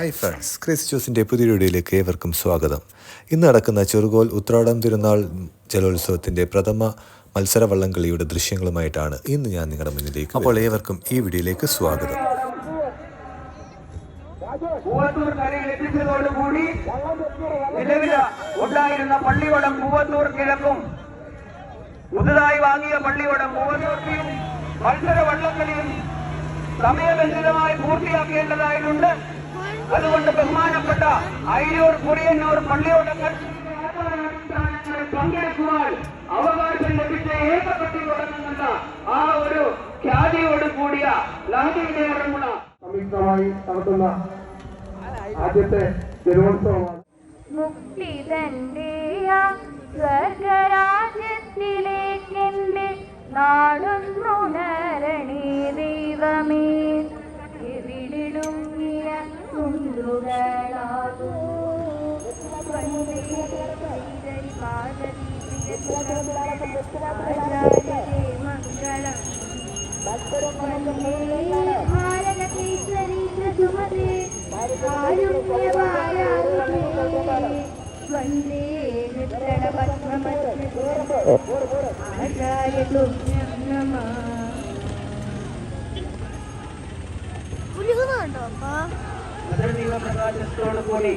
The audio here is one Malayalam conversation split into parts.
ഹായ് ഫ്രണ്ട്സ്, ക്രിസ് ജ്യൂസിൻ്റെ പുതിയ വീഡിയോയിലേക്ക് ഏവർക്കും സ്വാഗതം. ഇന്ന് നടക്കുന്ന ചെറുകോൽ ഉത്രാടം തിരുനാൾ ജലോത്സവത്തിൻ്റെ പ്രഥമ മത്സര വള്ളംകളിയുടെ ദൃശ്യങ്ങളുമായിട്ടാണ് ഇന്ന് ഞാൻ നിങ്ങളുടെ മുന്നിലേക്ക്. അപ്പോൾ ഏവർക്കും ഈ വീഡിയോയിലേക്ക് സ്വാഗതം. ഉണ്ടായിരുന്ന പള്ളിയോടം പൂവത്തൂർ കിഴക്കും പുതുതായി വാങ്ങിയ പള്ളിയോടം പൂവത്തൂർക്കും മത്സര വള്ളംകളിയും സമയബന്ധിതമായി പൂർത്തിയാക്കേണ്ടതായിട്ടുണ്ട്. അതുകൊണ്ട് ബഹുമാനപ്പെട്ട അയിരൂർ കുറിയന്നൂർ പള്ളിയോടങ്ങൾ പങ്കെടുക്കുവാൻ അവകാശം ലഭിച്ച ഏകപട്ടി തുടങ്ങുന്ന ആ ഒരു ഖ്യാതിയോട് കൂടിയ ലഹരിയുടെ സംയുക്തമായി നടത്തുന്ന ആദ്യത്തെ ജലോത്സവമാണ്. മുക്തി തന്റെ സ്വർഗരാജ്യത്തിലേക്കെന്റെ നാടുന്നുണരണേ ദൈവമേ. എവിടിടുങ്ങിയ കുണ്ടുകളാകൂ മംഗളം ഭാരത കേസരി സുമതേ വന്ദേ ആചാര്യതുഭ്യം നമഃ. പ്രകാശത്തോടുകൂടി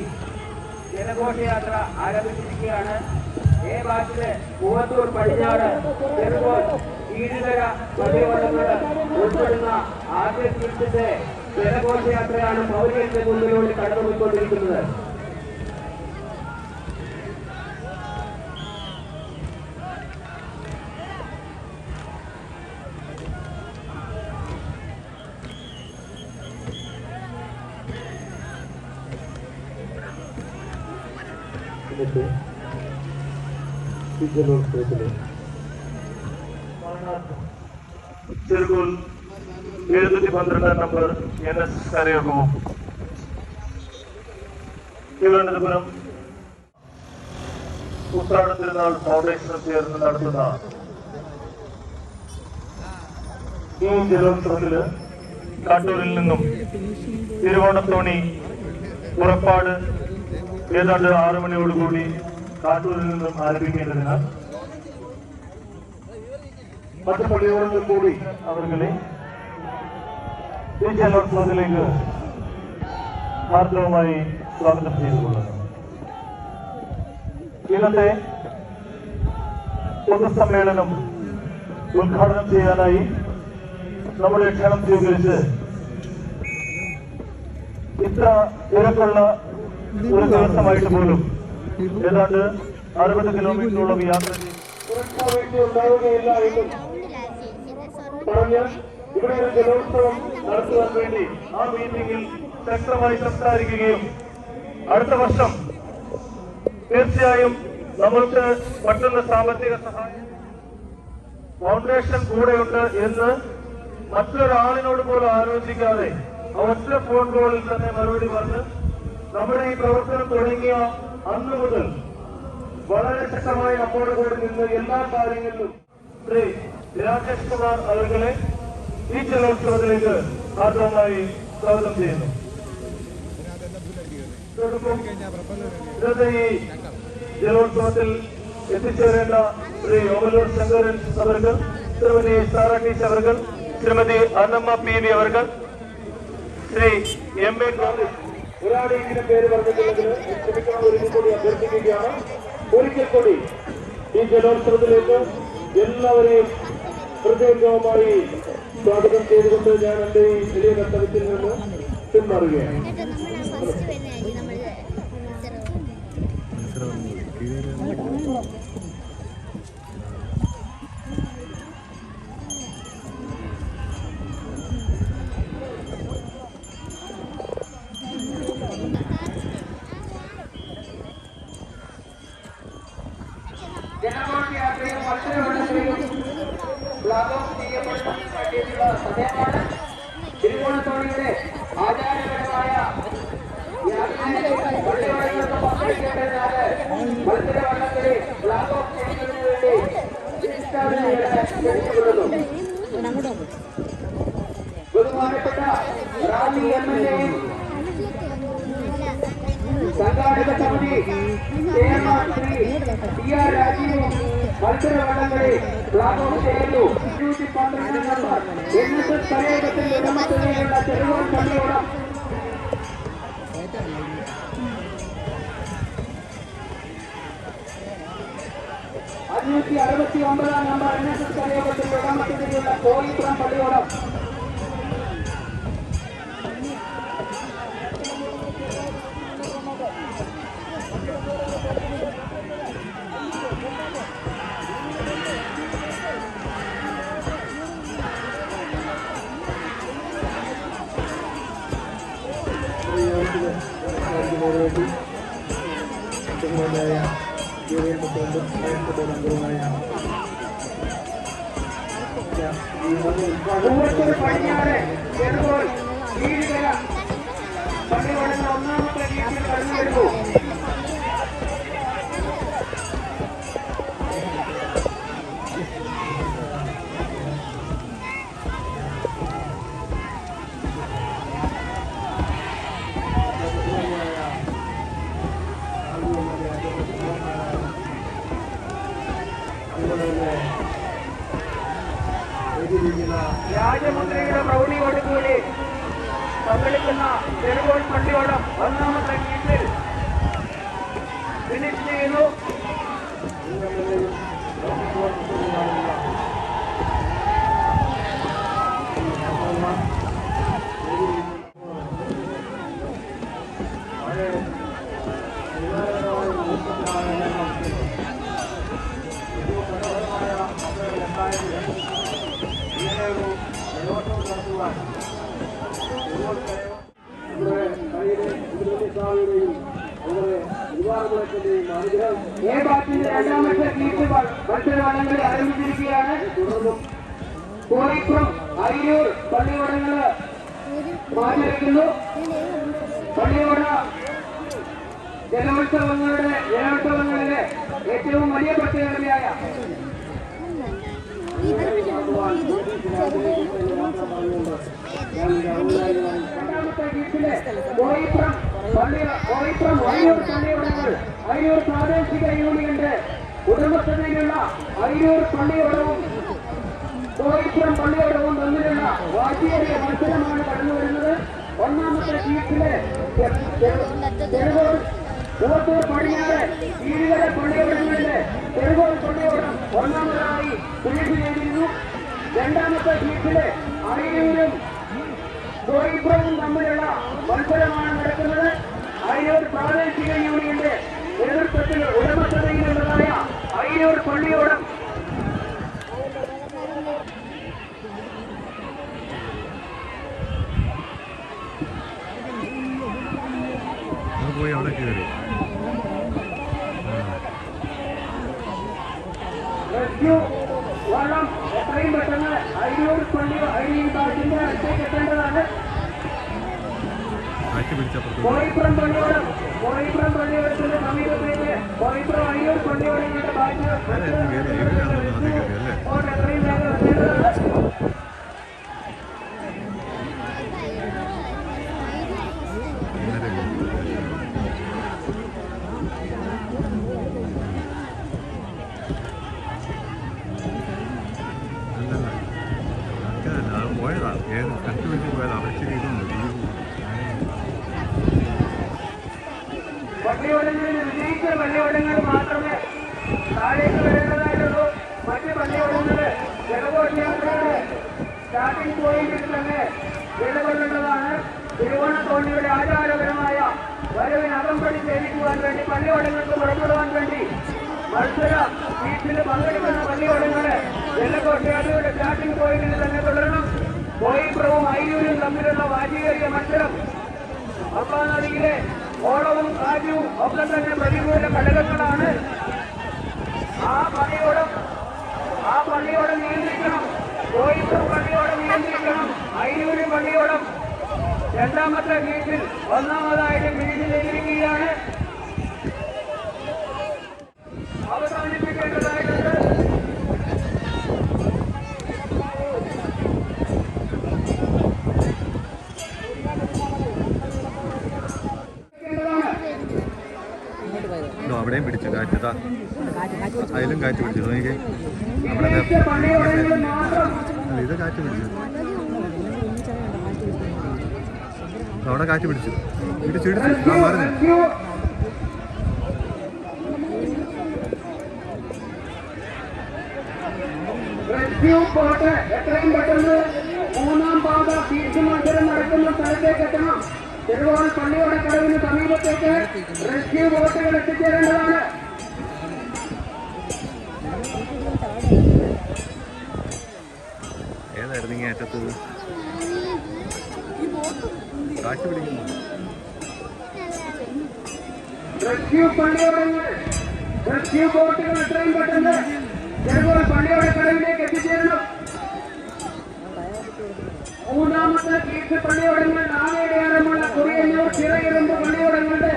ജനഘോഷയാത്ര ആരംഭിച്ചിരിക്കുകയാണ്. എ ബാച്ചില് പൂവത്തൂർ പടിഞ്ഞാറ് ചെറുകോൽ ഈടുകര പള്ളിയോടങ്ങൾ ഉൾപ്പെടുന്ന ആദ്യ ദിവസത്തെ ജനഘോഷയാത്രയാണ് പൗരന്റെ മുന്നിലൂടെ കടന്നുപോയിക്കൊണ്ടിരിക്കുന്നത്. ചെറുകോൽ 712 നമ്പർ NS കരയോഗവും തിരുവനന്തപുരം ഉത്രാട തിരുനാൾ ഫൗണ്ടേഷനും ചേർന്ന് നടത്തുന്ന ഈ ജലോത്സവത്തില് കാട്ടൂരിൽ നിന്നും തിരുവോണത്തോണി പുറപ്പാട് ഏതാണ്ട് 6 മണിയോടുകൂടി കാട്ടൂരിൽ നിന്നും ആരംഭിക്കേണ്ടതിനാൽ മറ്റു പള്ളിയോടങ്ങൾ കൂടി അവരുടെ ഈ ജലോത്സവത്തിലേക്ക് ഹാർദവമായി സ്വാഗതം ചെയ്തുകൊള്ളുന്നു. ഇന്നത്തെ പൊതുസമ്മേളനം ഉദ്ഘാടനം ചെയ്യാനായി നമ്മുടെ ക്ഷണം സ്വീകരിച്ച് ഇത്ര തിരക്കുള്ള ഒരു ദിവസമായിട്ട് പോലും ഏതാണ്ട് 60 കിലോമീറ്ററോളം യാത്ര ഉണ്ടാവുകയില്ല എന്നും പറഞ്ഞ് ഇവിടെ ഒരു ജലോത്സവം നടത്തുവാൻ വേണ്ടി ആ മീറ്റിംഗിൽ ശക്തമായി സംസാരിക്കുകയും അടുത്ത വർഷം തീർച്ചയായും നമ്മൾക്ക് മറ്റുള്ള സാമ്പത്തിക സഹായം ഫൗണ്ടേഷൻ കൂടെയുണ്ട് എന്ന് മറ്റൊരാളിനോട് പോലും ആലോചിക്കാതെ ഒറ്റ ഫോൺ കോളിൽ തന്നെ മറുപടി പറഞ്ഞ് നമ്മുടെ ഈ പ്രവർത്തനം തുടങ്ങിയ അന്ന് മുതൽ വളരെ ശക്തമായി നമ്മോട് കൂടി നിന്ന് എല്ലാ കാര്യങ്ങളിലും ശ്രീ രാജേഷ് കുമാർ അവരുടെ ഈ ജലോത്സവത്തിലേക്ക് ആദ്യമായി സ്വാഗതം ചെയ്യുന്നു. ഇന്നത്തെ ഈ ജലോത്സവത്തിൽ എത്തിച്ചേരേണ്ട ശ്രീ ഓമലൂർ ശങ്കരൻ അവർകൾ, ശ്രീമതി സാറ ടീച്ച് അവർകൾ, ശ്രീമതി അന്നമ്മ PV അവർകൾ, ശ്രീ MA ഒരാളെങ്കിലും പേര് പറഞ്ഞിട്ടുള്ളതിന് ക്ഷമിക്കണമെന്ന് കൂടി അഭ്യർത്ഥിക്കുകയാണ്. ഒരിക്കൽ കൂടി ഈ ജലോത്സവത്തിലേക്ക് എല്ലാവരെയും ഹൃദയംഗമായി സ്വാഗതം ചെയ്തുകൊണ്ട് ഞാൻ എന്റെ ഈ വലിയ കർത്തവ്യത്തിൽ നിന്ന് പിന്മാറുകയാണ്. ജനഘോഷയാത്രയും മത്സരവള്ളത്തിലും ഫ്ലാഗ് ചെയ്യപ്പെടുന്ന സമയമാണ്. തിരുവോണത്തോണിയുടെ ആചാരപരമായ പള്ളിയോടങ്ങൾക്ക് പങ്കെടുക്കേണ്ടതിനാൽ മത്സരവള്ളത്തിലെ ഫ്ലാഗ് ഓഫ് ചെയ്യുന്നതിന് വേണ്ടി ബഹുമാനപ്പെട്ട റാലി MLA മത്സരവള്ളങ്ങളിൽ ഫ്ലാഗ് ഓഫ് ചെയ്യുന്നു. 112 നമ്പർ NSS കലയകത്തിന്റെ ഉടമസ്ഥതയിലുള്ള ചെറുകോൽ പള്ളിയോടം 569 നമ്പർ NSS കലയകത്തിന്റെ ഉടമസ്ഥതയിലുള്ള കോയിപ്പുറം പള്ളിയോടം പൂവത്തൂർ പടിഞ്ഞാറ് ചെറുകോൽ കീഴുകര പള്ളിയോടങ്ങൾ ഒന്നാമത്തെ ഗേറ്റിൽ കടന്നു വരുന്നു. രാജമുദ്രയുടെ പ്രൗഢിയോടുകൂടി പങ്കെടുക്കുന്ന ചെറുകോൽ പള്ളിയോടം ഒന്നാമത്തെ ഗേറ്റിൽ ഫിനിഷ് ചെയ്യുന്നു. എ ബാച്ചിന്റെ രണ്ടാമത്തെ ഗീറ്റ് മത്സരവള്ളങ്ങളിൽ ആരംഭിച്ചിരിക്കുകയാണ്. കോഴിപ്പുറം അരിയൂർ പള്ളിയോടങ്ങൾ മാറ്റിവെക്കുന്നു. പള്ളിയോട ജലോത്സവങ്ങളിലെ ഏറ്റവും വലിയ പ്രത്യേകതയായ രണ്ടാമത്തെ ഗീറ്റിലെ കോഴിപ്പുറം അരിയൂർ പള്ളിയോടങ്ങൾ അരിയൂർ പ്രാദേശിക യൂണിയന്റെ ഉടമസ്ഥതയിലുള്ള അരിയൂർ പള്ളിയോടവും കോഴിപ്പുറം പള്ളിയോടവും തമ്മിലുള്ള വാശിയേറിയ മത്സരമാണ് കടന്നു വരുന്നത്. ഒന്നാമത്തെ ഗീറ്റിലെ പൂവത്തൂർ പടിഞ്ഞാറ് കീഴുകര പള്ളിയോടങ്ങളിലെ ചെറുകോൽ പള്ളിയോടം ഒന്നാമതായി ഫിനിഷ് ചെയ്തിരുന്നു. രണ്ടാമത്തെ ഗീറ്റിലെ അരിയൂരും കോഴിപ്പുറവും തമ്മിലുള്ള മത്സരമാണ് നടക്കുന്നത്. അരിയൂർ പ്രാദേശിക യൂണിയന്റെ നേതൃത്വത്തിൽ ഉടമസ്ഥതയിലുള്ളതായ അരിയൂർ പള്ളിയോടം പോയി അവിടെ കയറി റെസ്ക്യൂ വള്ളം എത്രയും പെട്ടെന്ന് അരിയൂർ ബാച്ചിന്റെ അടുത്തേക്ക് എത്തേണ്ടതാണ്. കോഴിപ്പുറം പള്ളിയോടത്തിന്റെ സമീപത്തേക്ക് കോഴിപ്പുറം അരിയൂർ പള്ളിയോടങ്ങളുടെ ബാച്ച് എത്രയും വേഗം എത്തേണ്ടതാണ്. പോയതാ ഏത് കണ്ടുപിടിച്ച് പോയതാ അവിടെ ഇതൊന്നും പള്ളിയോടങ്ങളിൽ വിജയിച്ച പള്ളിയോടങ്ങൾ മാത്രമേ താഴേക്ക് വരേണ്ടതായിട്ടുള്ളൂ. മറ്റ് പള്ളിയോടങ്ങൾ ജലഘോഷയാത്രയുടെ സ്റ്റാർട്ടിംഗ് പോയിന്റിൽ തന്നെ നിലകൊള്ളേണ്ടതാണ്. തിരുവോണത്തോണിയുടെ ആചാരപരമായ വരവിന് അകമ്പടി സേവിക്കുവാൻ വേണ്ടി പള്ളിയോടങ്ങൾക്ക് പുറപ്പെടുവാൻ വേണ്ടി മത്സര വീട്ടിൽ പങ്കെടുക്കുന്ന പള്ളിയോടങ്ങള് ജലഘോഷയാത്രയുടെ സ്റ്റാർട്ടിംഗ് പോയിന്റിൽ തന്നെ തുടരണം. കോഴിപ്പുറവും അരിയൂരും തമ്മിലുള്ള വാശിയേറിയ മത്സരം അമ്പാനദിയിലെ ഓളവും കാറ്റും ഒക്കെ തന്നെ പ്രതികൂല ഘടകങ്ങളാണ്. ആ പള്ളിയോടം നിയന്ത്രിക്കണം. കോഴിപ്പുറം പള്ളിയോടം നിയന്ത്രിക്കണം. അരിയൂര് പള്ളിയോടം രണ്ടാമത്തെ ഗേറ്റിൽ ഒന്നാമതായിട്ട് ഫിനിഷ് ചെയ്തിരിക്കുകയാണ്. അവസാനിപ്പിക്കേണ്ടതായിട്ടുണ്ട്. അവിടെയും പിടിച്ചു കാറ്റതാ അതിലും ഇത്രയും കാറ്റ് പിടിച്ചു നോക്കി അവിടെ ഇത് കാറ്റ് പിടിച്ചു അവിടെ കാറ്റ് പിടിച്ചു ഇടിച്ചിടിച്ചു ഞാൻ പറഞ്ഞു പോട്ടെ എത്രയും പെട്ടെന്ന് മൂന്നാം പാത സീറ്റ് മത്സരം നടക്കുന്ന സ്ഥലത്തേക്ക് എത്തണം. ചെറുകോൽ പള്ളിയോടെ കടവിന് സമീപത്തേക്ക് റെസ്ക്യൂ ബോട്ടുകൾ എത്തിച്ചേരേണ്ടതാണ്. ഏതായിരുന്നു ഈ അറ്റത്തത് കാറ്റ് പിടിക്കുന്നു റെസ്ക്യൂ പള്ളിയോടങ്ങൾ റെസ്ക്യൂ ബോട്ടുകൾ എത്രയും പെട്ടെന്ന് ചെറുകോൽ പള്ളിയോടെ കടവിലേക്ക് എത്തിച്ചേരണം. മൂന്നാമത്തെ സീറ്റ് പള്ളിയോടങ്ങൾ നാമേടയാളമുള്ള കുറിയന്നൂർ ചിറയിറമ്പ് പള്ളിയോടങ്ങളുടെ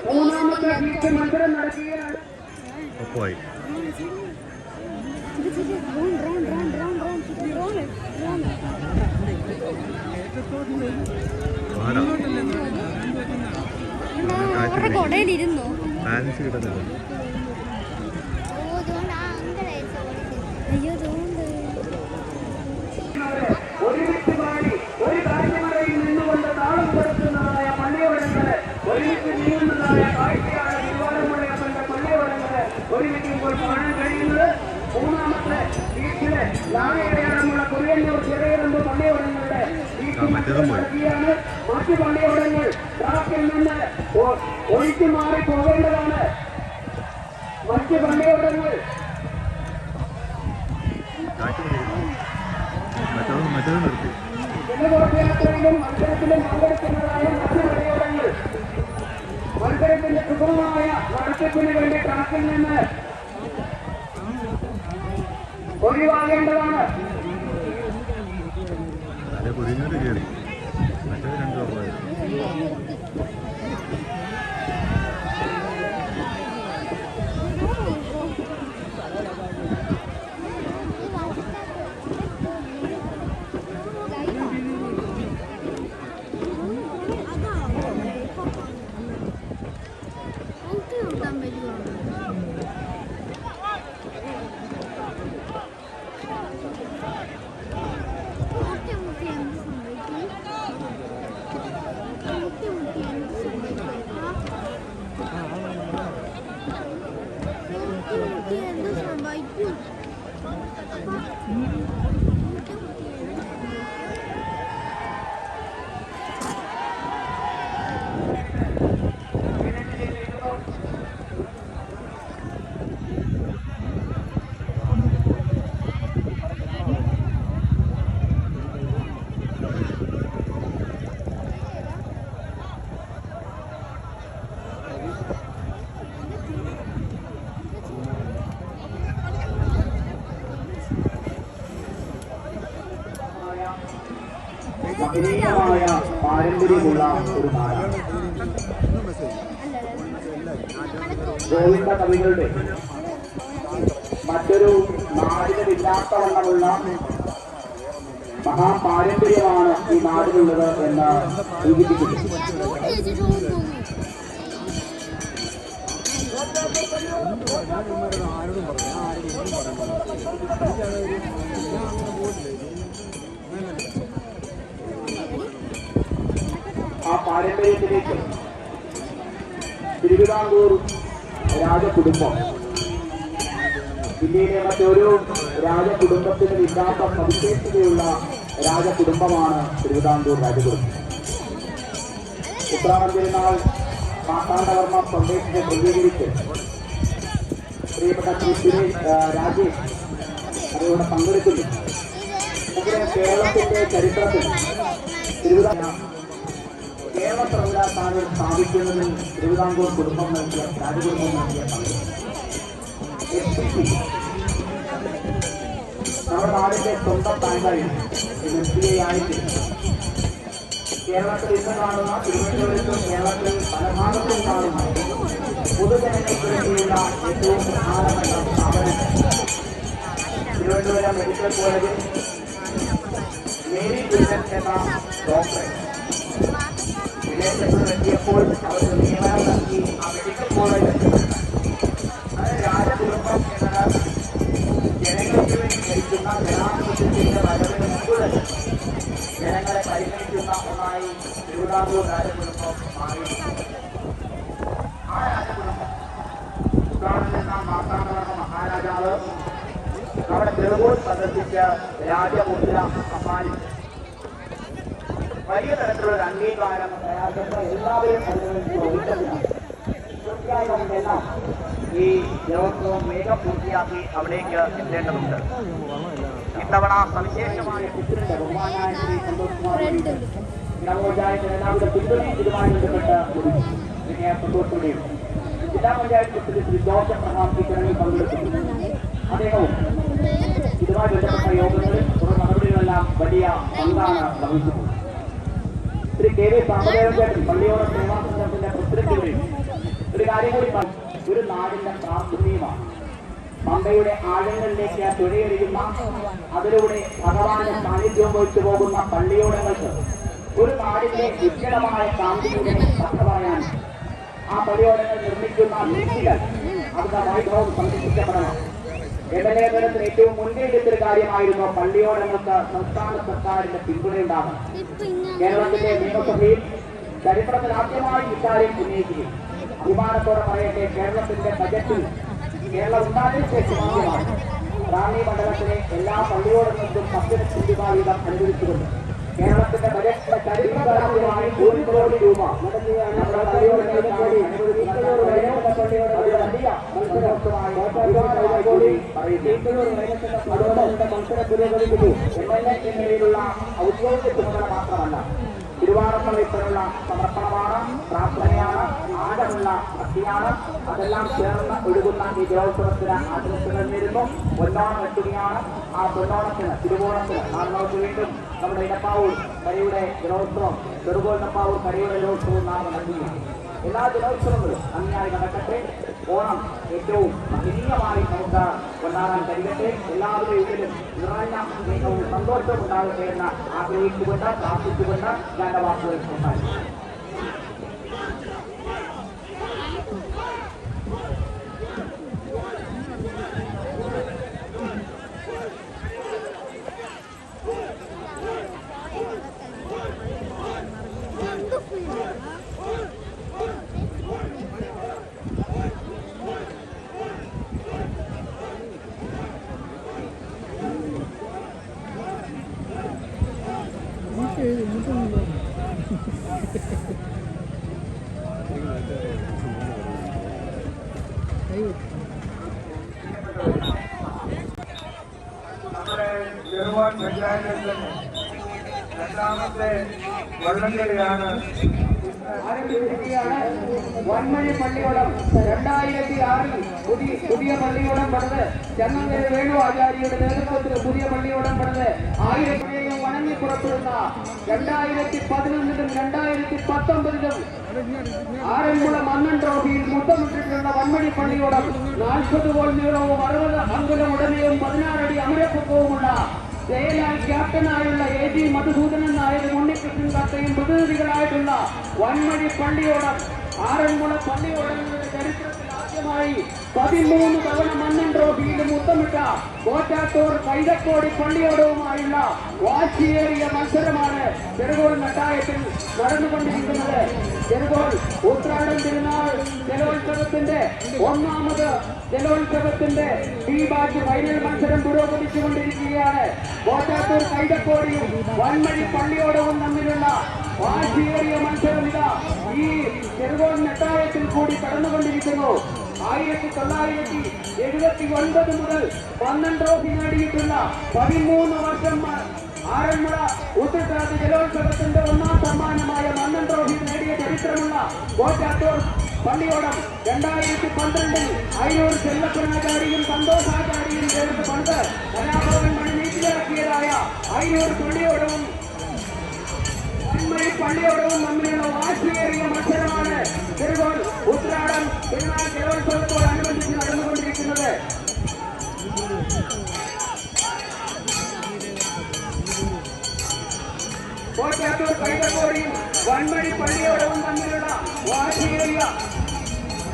മൂന്നാമത്തെ സീറ്റ് മത്സരം നടക്കുകയാണ്. ഒപ്പമായി കൊടയിലിരുന്നു ബാലൻസ് കിട്ടുന്നില്ല അയ്യോ തോന്നുന്നു ഒരുമിച്ച് പാടി ഒരു കാര്യമറയിൽ നിന്നുകൊണ്ട് താളം കൊടുക്കുന്നതായ പള്ളിയോടങ്ങള് ഒരുമിച്ച് നീങ്ങുന്നതായ കാഴ്ചയാണ് തിരുവാലമുഴയപ്പന്റെ പള്ളിയോടങ്ങള് ഒരുമിക്കുമ്പോൾ കാണാൻ കഴിയുന്നത്. മൂന്നാമത്തെ വീട്ടിലെ നാണയടയാളമുള്ള കുറിയന്നൂർ ചിറയിറമ്പ് പള്ളിയോടങ്ങളുടെ നടക്കുകയാണ്. മറ്റു പള്ളിയോടങ്ങൾ ട്രാക്കിൽ നിന്ന് ഒഴിച്ചു മാറി പോകേണ്ടതാണ്. മറ്റു പള്ളിയോടങ്ങൾ മറ്റേത് നിർത്തി ജനഘോഷയാത്രയിലും മത്സരത്തിലും പങ്കെടുക്കുന്നതായ മറ്റു പള്ളിയോടങ്ങൾ മത്സരത്തിന്റെ സുഗമമായ നടത്തിപ്പിന് വേണ്ടി ട്രാക്കിൽ നിന്ന് ഒഴിവാകേണ്ടതാണ്. അതെ കുഴിഞ്ഞോട്ട് കയറി മറ്റേത് രണ്ടു പോയത് മഹനീയമായ പാരമ്പര്യമുള്ള ഒരു നാടാണ്. ഗോവിന്ദ കവികളുടെ മറ്റൊരു നാടിനില്ലാത്തവണ്ണമുള്ള മഹാപാരമ്പര്യമാണ് ഈ നാടിനുള്ളത് എന്ന് സൂചിപ്പിക്കുന്നു. ആ പാരമ്പര്യത്തിലേക്ക് തിരുവിതാംകൂർ രാജകുടുംബം ഇന്ത്യയിലെ മറ്റൊരു രാജകുടുംബത്തിന് ഇല്ലാത്ത സവിശേഷതയുള്ള രാജകുടുംബമാണ് തിരുവിതാംകൂർ രാജകുടുംബം. ഉത്രാടം തിരുനാൾ മാർത്താണ്ഡവർമ്മ സന്ദേശത്തെ പ്രതികരിച്ച് പ്രിയപ്പെട്ട ശ്രീ രാജേഷ് അതിലൂടെ പങ്കെടുക്കുന്നു. നമ്മുടെ കേരളത്തിന്റെ ചരിത്രത്തിൽ കേരള സർവകലാശാലയിൽ സ്ഥാപിക്കുന്നതിൽ തിരുവിതാംകൂർ കുടുംബം നൽകിയ രാജകുടുംബം നൽകിയ പങ്ക് നമ്മുടെ നാടിന്റെ സ്വന്തം ബാങ്കായി SBI ആയിട്ട് കേരളത്തിൽ ഇന്ന് കാണുന്ന തിരുവനന്തപുരത്തും കേരളത്തിൽ പല ഭാഗത്തും കാണുന്ന പൊതുജനങ്ങൾക്ക് വേണ്ടിയുള്ള ഏറ്റവും പ്രധാനപ്പെട്ട സ്ഥാപനം തിരുവനന്തപുരം മെഡിക്കൽ കോളേജിൽ മേരി ഗുരുവൻ എന്ന ഡോക്ടറെ വിദേശത്ത് എത്തിയപ്പോൾ അവർക്ക് നിയമനം നൽകി ആ മെഡിക്കൽ കോളേജ് അത് രാജകുടുംബം എന്നത് ഭരിക്കുന്ന ജനാധിപത്യത്തിന്റെ വരവിന് മുമ്പ് തന്നെ ജനങ്ങളെ പരിഗണിക്കുന്ന ഒന്നായി തിരുവിതാംകൂർ രാജകുടുംബം മാറി. ആ രാജകുടുംബം ഉദ്ഘാടനം മാർത്താണ്ഡവർമ്മ മഹാരാജാവ് നമ്മുടെ ചെറുകോൾ സന്ദർശിച്ച് രാജമുദ്ര സമ്മാനിച്ചു. വലിയ തരത്തിലുള്ള അംഗീകാരം എല്ലാവരും തീർച്ചയായും ഈ ജലോത്സവം വേഗം പൂർത്തിയാക്കി അവിടേക്ക് എത്തേണ്ടതുണ്ട്. ഇത്തവണ സവിശേഷമായ ചിത്രന്റെ ബഹുമാനായ ശ്രീ സന്തോഷ് കുമാർ ഗ്രാമപഞ്ചായത്ത് എല്ലാവരുടെ പിന്തുണയും ഇതുമായി ബന്ധപ്പെട്ട് സന്തോഷത്തോടെയും ജില്ലാ പഞ്ചായത്ത് പ്രസിഡന്റ് ശ്രീ ജോസഫ് പ്രഹാം ഈ ചടങ്ങിൽ പങ്കെടുക്കുന്നു. അദ്ദേഹവും ഇതുമായി ബന്ധപ്പെട്ട യോഗങ്ങളിൽ തുടർ നടപടികളെല്ലാം വലിയ പങ്കാണ് വഹിച്ചിട്ടുള്ളത്. ശ്രീ കെ വി സാമദേവൻ ചേട്ടൻ പള്ളിയോട് സേവാ സംഘത്തിന്റെ പ്രസിഡന്റുകളിൽ ഒരു കാര്യം കൂടി ഒരു നാടിന്റെ പ്രാർത്ഥനീയമാണ്. പമ്പയുടെ ആഴങ്ങളിലേക്ക് തുഴയെറിയുന്ന അതിലൂടെ ഭഗവാന്റെ സാന്നിധ്യം വഹിച്ചു പോകുന്ന പള്ളിയോടങ്ങൾക്ക് ഒരു നാടിന്റെ ഉജ്ജ്വലമായ കാന്തിയുടെ കഥ പറയാൻ ആ പള്ളിയോടങ്ങൾ നിർമ്മിക്കുന്ന ഭിത്തികൾ അതിന്റെ വൈഭവം സംരക്ഷിക്കപ്പെടണം. MLA തലത്തിൽ ഏറ്റവും മുൻകൈയെടുത്തൊരു കാര്യമായിരുന്നു പള്ളിയോടങ്ങൾക്ക് സംസ്ഥാന സർക്കാരിന്റെ പിന്തുണയുണ്ടാകണം. കേരളത്തിലെ നിയമസഭയിൽ ചരിത്രത്തിൽ ആദ്യമായി ഇക്കാര്യം ഉന്നയിക്കുകയും അഭിമാനത്തോടെ പറയട്ടെ, കേരളത്തിന്റെ ബജറ്റിൽ കേരളം ഉണ്ടായതിനു ശേഷം ആദ്യമാണ് റാന്നി മണ്ഡലത്തിലെ എല്ലാ പള്ളിയോടങ്ങൾക്കും 10 ലക്ഷം രൂപ വീതം അനുവദിച്ചുകൊണ്ട് കേരളത്തിന്റെ ബജറ്റിലെ ചരിത്രപരമായി 1 കോടി രൂപ നമ്മുടെ പള്ളിയോടങ്ങൾക്ക് വേണ്ടി അതുകൊണ്ട് മത്സരം പുരോഗമിക്കുന്നു. MLA എന്നിവയിലുള്ള ഔദ്യോഗിക ചുമതല മാത്രമല്ല, തിരുവാറപ്പള്ളിപ്പോലുള്ള സമർപ്പണമാണ്, പ്രാർത്ഥനയാണ്, ആഴമുള്ള ഭക്തിയാണ്. അതെല്ലാം ചേർന്ന് ഒഴുകുന്ന ഈ ജലോത്സവത്തിന് ആശംസകൾ നേരുന്നു. പൊന്നോണം എത്തുകയാണ്. ആ പൊന്നോണത്തിന് തിരുവോണത്തിന് നമുക്ക് വീണ്ടും നമ്മുടെ ഇടപ്പാവൂർ കരയുടെ ജലോത്സവം, ചെറുകോൽ ഇടപ്പാവൂർ കരയുടെ ജലോത്സവം നാം നടത്തുകയാണ്. എല്ലാ ജലോത്സവങ്ങളും ഭംഗിയായി നടക്കട്ടെ. ഓണം ഏറ്റവും മഹനീയമായി നമുക്ക് കൊണ്ടാടാൻ കഴിയട്ടെ. എല്ലാവരുടെ ഉള്ളിലും നിറഞ്ഞ സ്നേഹവും സന്തോഷവും ഉണ്ടാകട്ടെ എന്ന് ആഗ്രഹിച്ചുകൊണ്ട് പ്രാർത്ഥിച്ചുകൊണ്ട് ഞാൻ വാക്കുകൾ സംസാരിക്കും. നമ്മുടെ ചെറുവാൻ പഞ്ചായത്തിൽ തന്നെ രണ്ടാമത്തെ വള്ളംകളിയാണ് ആരംഭിച്ചിരിക്കുകയാണ്. വൻമഴി പള്ളിയോടം 2006 പുതിയ പള്ളിയോടം പണിത് ചങ്ങങ്കര വേണു ആചാര്യയുടെ നേതൃത്വത്തിൽ പുതിയ പള്ളിയോടം പണിത് 1000 വണങ്ങി പുറപ്പെടുന്ന 2011ലും 2019ലും ആറന്മുള മന്നൻ ട്രോഫിയിൽ മുത്തമിട്ടിട്ടുള്ള വൻമഴി പള്ളിയോടം 40 ഗോൾ നീളവും 60 അങ്കുലം ഉടനെയും 16 അടി അമരപ്പൊക്കവുമുള്ള ജയലാൽ ക്യാപ്റ്റനായുള്ള AG മധുസൂദനൻ നായരും ഉണ്ണികൃഷ്ണൻ കാക്കയും പ്രതിനിധികളായിട്ടുള്ള വൻമഴി പള്ളിയോടം ആറന്മുള പള്ളിയോടങ്ങളുടെ ചരിത്രത്തിൽ ആദ്യമായി 13 തവണ മന്നൻ ട്രോഫിയിൽ മുത്തമിട്ട കോറ്റാത്തൂർ കൈതക്കോടി പള്ളിയോടവുമായുള്ള വാശിയേറിയ മത്സരമാണ് ചെറുകോൾ നെട്ടായത്തിൽ നടന്നുകൊണ്ടിരിക്കുന്നത്. ചെറുകോൾ ഉത്രാടം തിരുനാൾ ജലോത്സവത്തിന്റെ 1ാമത് ജലോത്സവത്തിന്റെ ബി ബാച്ച് ഫൈനൽ മത്സരം പുരോഗമിച്ചുകൊണ്ടിരിക്കുകയാണ്. കോറ്റാത്തൂർ കൈതക്കോടിയും വൻമഴി പള്ളിയോടവും തമ്മിലുള്ള വാശിയേറിയ മത്സരം ഇതാ ഈ ചെറുകോൾ നെട്ടായത്തിൽ കൂടി കടന്നുകൊണ്ടിരിക്കുന്നു. 1979 മുതൽ മന്നൻ ട്രോഫി നേടിയിട്ടുള്ള 13 വർഷം ആറന്മുള ഉത്രട്ടാതി ജലോത്സവത്തിന്റെ 1ാം സമ്മാനമായ മന്നൻ ട്രോഫി നേടിയ ചരിത്രമുള്ള കോറ്റാത്തൂർ പള്ളിയോടം 2012 അയ്യൂർ ചെല്ലപ്പനാചാരിയും സന്തോഷാചാരിയും ചേർന്ന് പണ്ട് കലാഭവൻ മണി നീക്കിയിറക്കിയതായ അയ്യൂർ പള്ളിയോടവും പള്ളിയോടവും തമ്മിലുള്ള വാശിയേറിയ മത്സരമാണ് ചെറുകോൾ ഉത്രാടം തിരുനാൾ ജലോത്സവത്തോടനുബന്ധിച്ച് നടന്നുകൊണ്ടിരിക്കുന്നത്. കോറ്റാത്തൂർ കൈതക്കോടിയും വൻമഴി പള്ളിയോടവും തമ്മിലുള്ള വാശിയേറിയ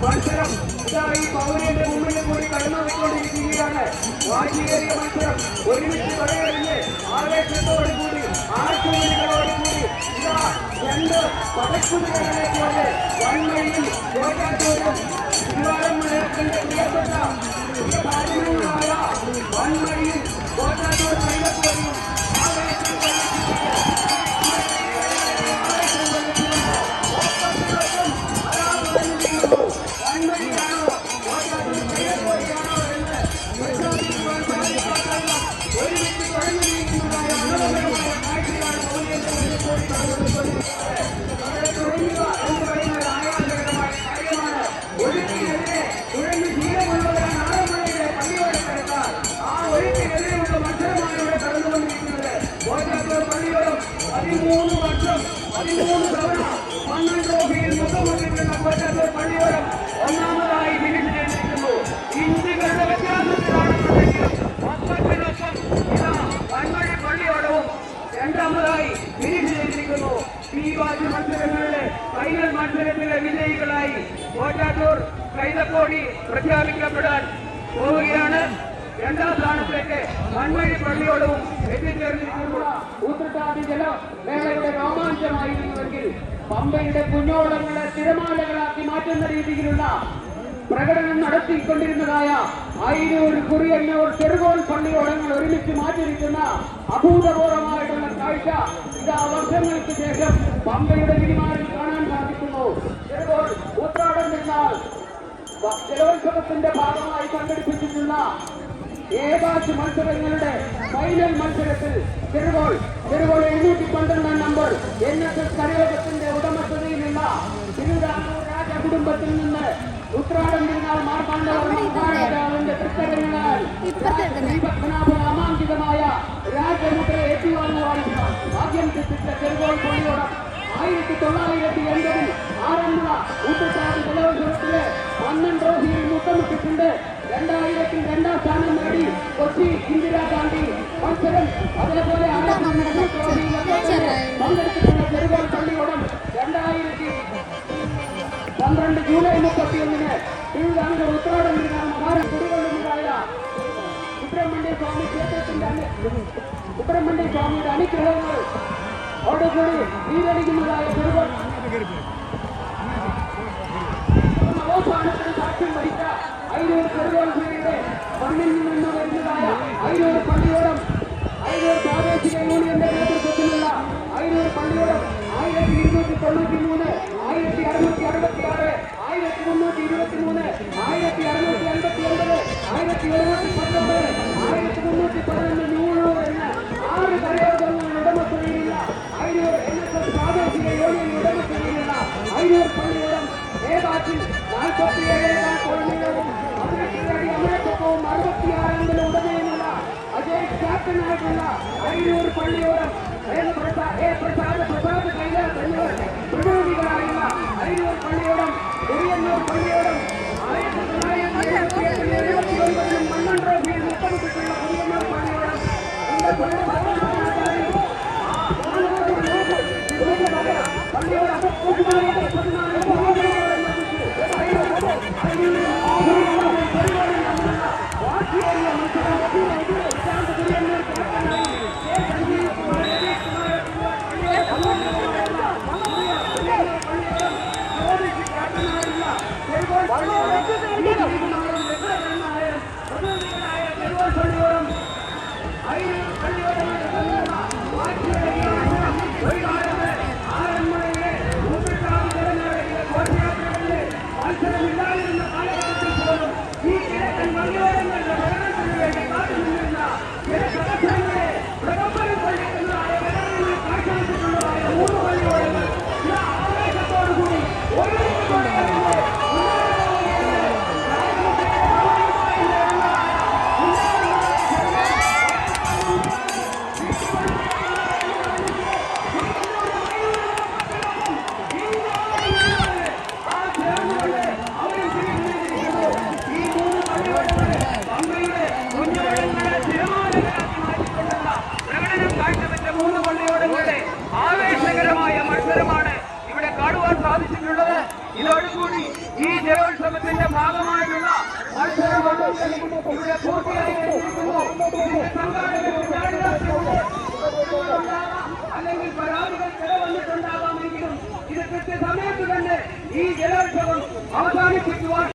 മത്സരം ഇതാ ഈ പൗരന്റെ മുമ്പിൽ കൂടി കടന്നു വെച്ചുകൊണ്ടിരിക്കുകയാണ്. വാശിയേറിയ മത്സരം ഒരുമിച്ച് തുടങ്ങി ആവേശത്തോടുകൂടി ആർക്കുവിളികളോടുകൂടി ഇതാ രണ്ട് പടക്കുതിരകളെ പോലെ വൺമണിയും കോട്ടാറ്റൂരും തിരുവാരമലയത്തിന്റെ പ്രിയപ്പെട്ട ഭാര്യങ്ങളായ വൺമണിയും കോട്ടാറ്റൂർ കൈലപ്പോലും പള്ളിയോരം ഒന്നാമതായി വിനിയോഗിച്ചിരിക്കുന്നു. ഇന്ത്യകളുടെ വ്യത്യാസത്തിലാണെന്നുണ്ടെങ്കിലും മൊത്തത്തിനൊപ്പം ഇതാ വൺമണി പള്ളിയോടവും രണ്ടാമതായി വിനിയോഗിച്ചിരിക്കുന്നു. ഈ വാശി മത്സരങ്ങളുടെ ഫൈനൽ മത്സരത്തിലെ വിജയികളായി കോട്ടാറ്റൂർ കൈതക്കോടി പ്രഖ്യാപിക്കപ്പെടാൻ പോവുകയാണ്. രണ്ടാം സ്ഥാനത്തേക്ക് വൺമണി പള്ളിയോടവും എത്തിച്ചേർന്നിരിക്കുന്ന ഊത്രട്ടാതി ജലമേളയുടെ രോമാഞ്ചമായിരുന്നുവെങ്കിൽ പമ്പയുടെ കുഞ്ഞോളങ്ങളെ തിരമാലകളാക്കി മാറ്റുന്ന രീതിയിലുള്ള പ്രകടനം നടത്തിക്കൊണ്ടിരുന്നതായ ആയിരൂർ കുറിയന്നൂർ ചെറുകോൽ പള്ളിയോളങ്ങൾ ഒരുമിച്ച് മാറ്റിയിരിക്കുന്ന അഭൂതപൂർവമായിട്ടുള്ള കാഴ്ച ഇതാ വർഷങ്ങൾക്ക് ശേഷം പമ്പയുടെ വിരിമാറിൽ കാണാൻ സാധിക്കുന്നു. ചെറുകോൽ ഉത്രാടം തിരുനാൾ ജലോത്സവത്തിന്റെ ഭാഗമായി സംഘടിപ്പിച്ചിട്ടുള്ള ഏകാശ് മത്സരങ്ങളുടെ ഫൈനൽ മത്സരത്തിൽ ചെറുകോൾ 712 നമ്പർ NSS കരയോഗത്തിന്റെ ഉടമസ്ഥതയിലുള്ള തിരുവിതാംകൂർ രാജകുടുംബത്തിൽ നിന്ന് ഉത്രാടം തിരുനാൾ മാർത്താണ്ഡവർമ്മന്റെ തൃക്കരങ്ങളാൽ അമാങ്കിതമായ രാജമുദ്ര ഏറ്റുവാങ്ങുവാൻ ഭാഗ്യം സിദ്ധിച്ച ചെറുകോൾ പള്ളിയോടം 1980 ആരംഭ ഊട്ടത്താതി ജലോത്സവത്തിലെ 12 ട്രോഫിയിൽ മുത്തമിട്ടിട്ടുണ്ട്. 2000 രണ്ടാം സ്ഥാനം നേടി കൊച്ചി ഇന്ദിരാഗാന്ധി മത്സരം അതേപോലെ പങ്കെടുത്തിട്ടുള്ള ചെറുകോൾ പള്ളിയോടം 2012 ജൂലൈ 31 തിരുവിതാംകൂർ ഉത്രാടം തിരുനാൾ മഹാരാജ കുടികൊള്ളുന്നതായ സുബ്രഹ്മണ്യ സ്വാമി ക്ഷേത്രത്തിന്റെ സുബ്രഹ്മണ്യ സ്വാമിയുടെ അനുഗ്രഹങ്ങൾ ഓടുകൂടി നീരടിക്കുന്നതായ ചെറുകോൾ അവസാനത്തിന് സാക്ഷ്യം വഹിച്ച അയിരൂർ ചെറുകോൾയുടെ മണ്ണിൽ നിന്ന് വരുന്നതായ അയിരൂർ പള്ളിയോടം അയിരൂർ പ്രാദേശിക യൂണിയന്റെ നേതൃത്വത്തിലുള്ള അയിരൂർ പള്ളിയോടം 1293, 1666, 1323, 1659, 1119, 1311 ന്യൂഴൂർ എന്ന 6 കരയോഗങ്ങളുടെ ഉടമസ്ഥതയിലുള്ള അയിരൂർ NSS പ്രാദേശിക യൂണിയൻ ഉടമസ്ഥതയിലുള്ള അയിരൂർ പള്ളിയോടം ഏകാശിൽ 47 കോളനികളും 18 അടി അമരത്വവും 66 അംഗല ഉടമയുള്ള അജയ് ക്യാപ്റ്റനായിട്ടുള്ള അയിരൂർ പള്ളിയോടം പ്രസാദ് കൈലാസ് എന്നിവർ പ്രതിനിധികളായുള്ള അയിരൂർ പള്ളിയോടം കുറിയന്നൂർ പള്ളിയോടം 1979 മണ്ണൻ ട്രോഫിയിൽ മുത്തമിട്ടിട്ടുള്ള കുറിയന്നൂർ പള്ളിയോടം മത്സരമില്ലാതിരുന്ന കാലഘട്ടത്തിൽ പോലും ഈ കിഴക്കൻ വള്ളിയോരങ്ങളുടെ പഠനത്തിന് വേണ്ടി കാത്തുനിന്നിരുന്ന ചില സദസ്യങ്ങളെ പ്രകമ്പനം കൊള്ളിക്കുന്നതായ വിതരണങ്ങൾ കാഴ്ചവെച്ചിട്ടുള്ളതായ 3 വള്ളിയോരങ്ങൾ ആവേശത്തോടുകൂടി ഈ ജലോത്സവം അവസാനിപ്പിക്കുവാൻ